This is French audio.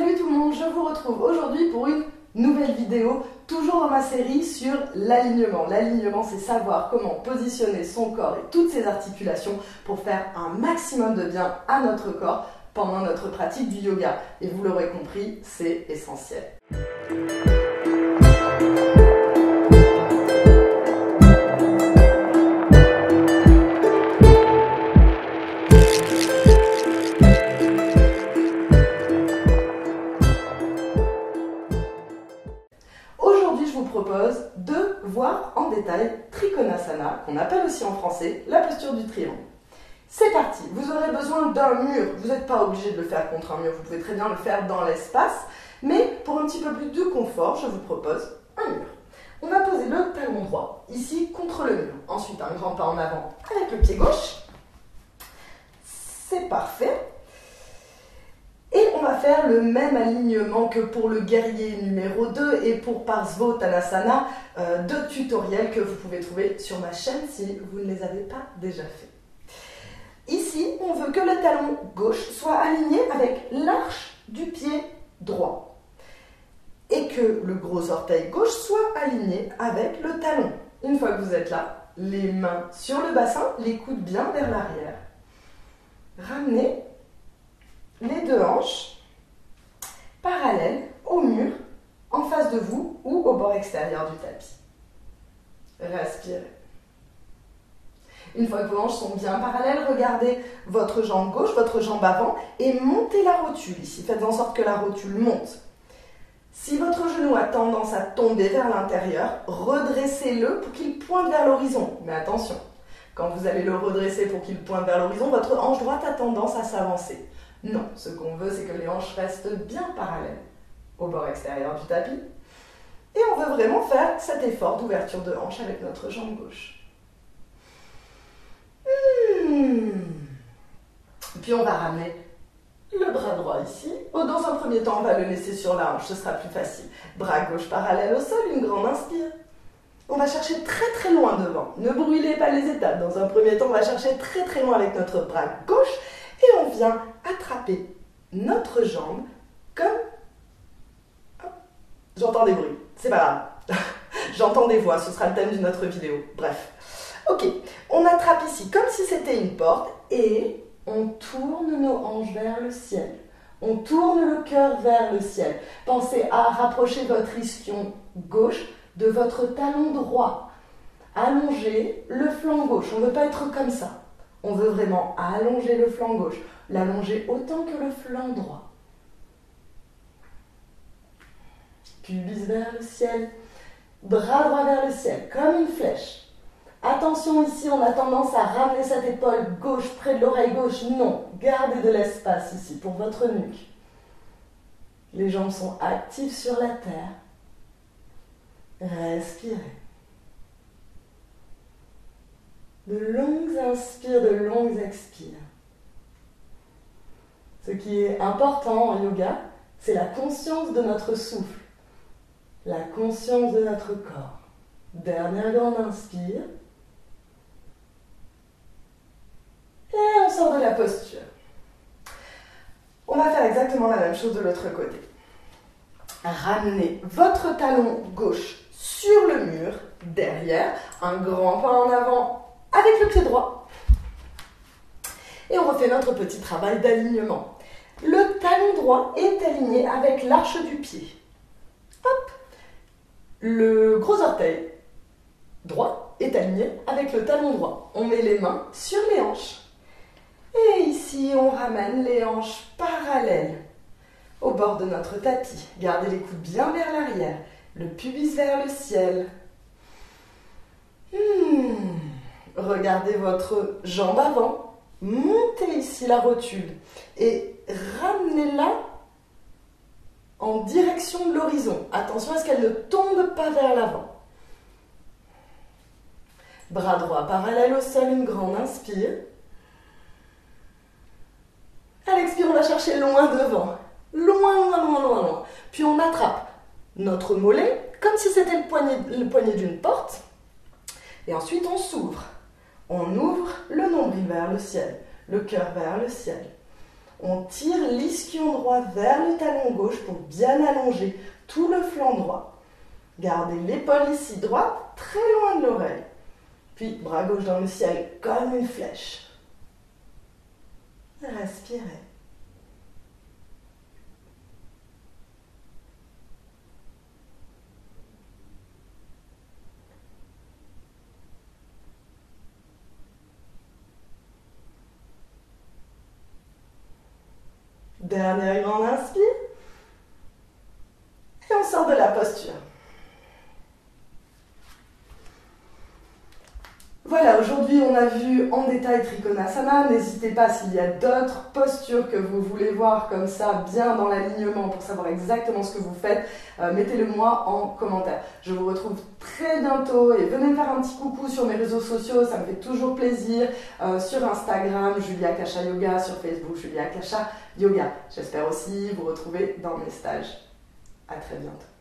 Salut tout le monde, je vous retrouve aujourd'hui pour une nouvelle vidéo, toujours dans ma série sur l'alignement. L'alignement, c'est savoir comment positionner son corps et toutes ses articulations pour faire un maximum de bien à notre corps pendant notre pratique du yoga. Et vous l'aurez compris, c'est essentiel. Aujourd'hui, je vous propose de voir en détail Trikonasana, qu'on appelle aussi en français la posture du triangle. C'est parti, vous aurez besoin d'un mur. Vous n'êtes pas obligé de le faire contre un mur, vous pouvez très bien le faire dans l'espace, mais pour un petit peu plus de confort, je vous propose un mur. On va poser le talon droit, ici contre le mur. Ensuite, un grand pas en avant avec le pied gauche. C'est parfait. Et on va faire le même alignement que pour le guerrier numéro 2 et pour Parsvottanasana, deux tutoriels que vous pouvez trouver sur ma chaîne si vous ne les avez pas déjà faits. Ici, on veut que le talon gauche soit aligné avec l'arche du pied droit et que le gros orteil gauche soit aligné avec le talon. Une fois que vous êtes là, les mains sur le bassin, les coudes bien vers l'arrière. Ramenez les deux hanches parallèles au mur en face de vous ou au bord extérieur du tapis. Respirez. Une fois que vos hanches sont bien parallèles, regardez votre jambe gauche, votre jambe avant et montez la rotule ici. Faites en sorte que la rotule monte. Si votre genou a tendance à tomber vers l'intérieur, redressez-le pour qu'il pointe vers l'horizon. Mais attention, quand vous allez le redresser pour qu'il pointe vers l'horizon, votre hanche droite a tendance à s'avancer. Non, ce qu'on veut, c'est que les hanches restent bien parallèles au bord extérieur du tapis. Et on veut vraiment faire cet effort d'ouverture de hanche avec notre jambe gauche. Puis on va ramener le bras droit ici. Dans un premier temps, on va le laisser sur la hanche, ce sera plus facile. Bras gauche parallèle au sol, une grande inspire. On va chercher très très loin devant. Ne brûlez pas les étapes. Dans un premier temps, on va chercher très très loin avec notre bras gauche. Et on vient attraper notre jambe comme... J'entends des bruits, c'est pas grave. J'entends des voix, ce sera le thème d'une autre vidéo. Bref. Ok, on attrape ici comme si c'était une porte et on tourne nos hanches vers le ciel. On tourne le cœur vers le ciel. Pensez à rapprocher votre ischion gauche de votre talon droit. Allongez le flanc gauche. On ne veut pas être comme ça. On veut vraiment allonger le flanc gauche, l'allonger autant que le flanc droit. Pubis vers le ciel, bras droit vers le ciel, comme une flèche. Attention ici, on a tendance à ramener cette épaule gauche près de l'oreille gauche. Non, gardez de l'espace ici pour votre nuque. Les jambes sont actives sur la terre. Respirez. De longues inspires, de longues expires. Ce qui est important en yoga, c'est la conscience de notre souffle, la conscience de notre corps. Dernière grande inspire. Et on sort de la posture. On va faire exactement la même chose de l'autre côté. Ramenez votre talon gauche sur le mur, derrière, un grand pas en avant avec le pied droit. Et on refait notre petit travail d'alignement. Le talon droit est aligné avec l'arche du pied. Hop. Le gros orteil droit est aligné avec le talon droit. On met les mains sur les hanches. Et ici, on ramène les hanches parallèles au bord de notre tapis. Gardez les coudes bien vers l'arrière, le pubis vers le ciel. Regardez votre jambe avant, montez ici la rotule et ramenez-la en direction de l'horizon. Attention à ce qu'elle ne tombe pas vers l'avant. Bras droit parallèle au sol, une grande inspire. À l'expire, on va chercher loin devant. Loin, loin, loin, loin, loin. Puis on attrape notre mollet comme si c'était le poignet d'une porte. Et ensuite, on s'ouvre. On ouvre le nombril vers le ciel, le cœur vers le ciel. On tire l'ischio droit vers le talon gauche pour bien allonger tout le flanc droit. Gardez l'épaule ici droite, très loin de l'oreille. Puis bras gauche dans le ciel comme une flèche. Respirez. Dernière grande inspire. Et on sort de la posture. Voilà, aujourd'hui on a vu en détail Trikonasana. N'hésitez pas s'il y a d'autres postures que vous voulez voir comme ça, bien dans l'alignement pour savoir exactement ce que vous faites, mettez-le moi en commentaire. Je vous retrouve très bientôt et venez me faire un petit coucou sur mes réseaux sociaux, ça me fait toujours plaisir. Sur Instagram, Julia Kasha Yoga, sur Facebook, Julia Kasha Yoga. J'espère aussi vous retrouver dans mes stages. À très bientôt.